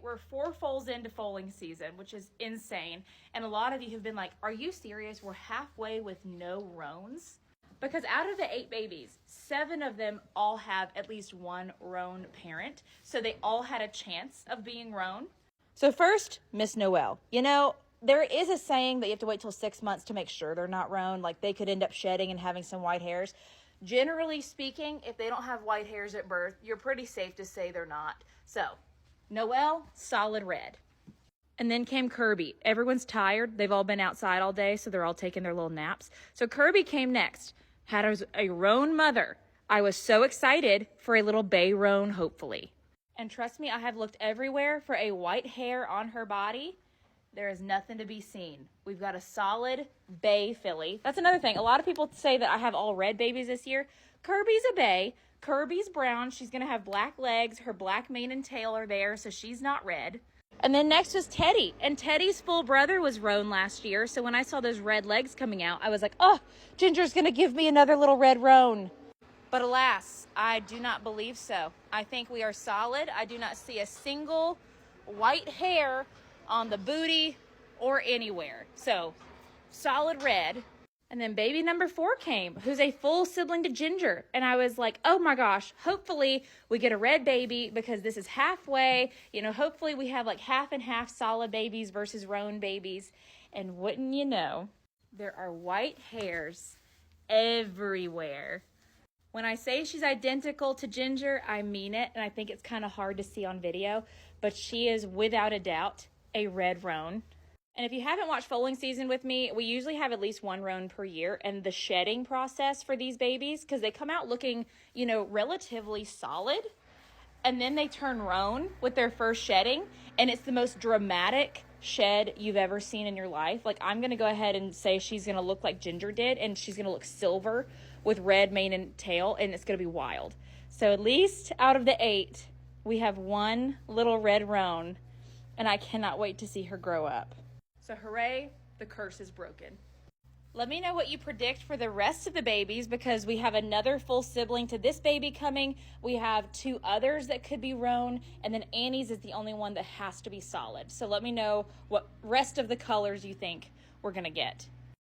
We're 4 foals into foaling season, which is insane. And a lot of you have been like, are you serious? We're halfway with no roans? Because out of the 8 babies, 7 of them all have at least one roan parent. So they all had a chance of being roan. So first, Miss Noel. You know, there is a saying that you have to wait till 6 months to make sure they're not roan. Like they could end up shedding and having some white hairs. Generally speaking, if they don't have white hairs at birth, you're pretty safe to say they're not. So Noel, solid red. And then came Kirby. Everyone's tired. They've all been outside all day, so they're all taking their little naps. So Kirby came next. Had a roan mother. I was so excited for a little bay roan, hopefully. And trust me, I have looked everywhere for a white hair on her body. There is nothing to be seen. We've got a solid bay filly. That's another thing. A lot of people say that I have all red babies this year. Kirby's a bay. Kirby's brown. She's going to have black legs. Her black mane and tail are there, so she's not red. And then next was Teddy. And Teddy's full brother was roan last year. So when I saw those red legs coming out, I was like, oh, Ginger's going to give me another little red roan. But alas, I do not believe so. I think we are solid. I do not see a single white hair on the booty or anywhere. So solid red. And then baby number 4 came, who's a full sibling to Ginger. And I was like, oh my gosh, hopefully we get a red baby because this is halfway. You know, hopefully we have like half and half solid babies versus roan babies. And wouldn't you know, there are white hairs everywhere. When I say she's identical to Ginger, I mean it. And I think it's kind of hard to see on video, but she is without a doubt a red roan. And if you haven't watched foaling season with me, we usually have at least 1 roan per year. And the shedding process for these babies, because they come out looking, you know, relatively solid. And then they turn roan with their first shedding. And it's the most dramatic shed you've ever seen in your life. Like, I'm going to go ahead and say she's going to look like Ginger did. And she's going to look silver with red mane and tail. And it's going to be wild. So at least out of the 8, we have 1 little red roan. And I cannot wait to see her grow up. So hooray, the curse is broken. Let me know what you predict for the rest of the babies because we have another full sibling to this baby coming. We have 2 others that could be roan, and then Annie's is the only one that has to be solid. So let me know what rest of the colors you think we're going to get.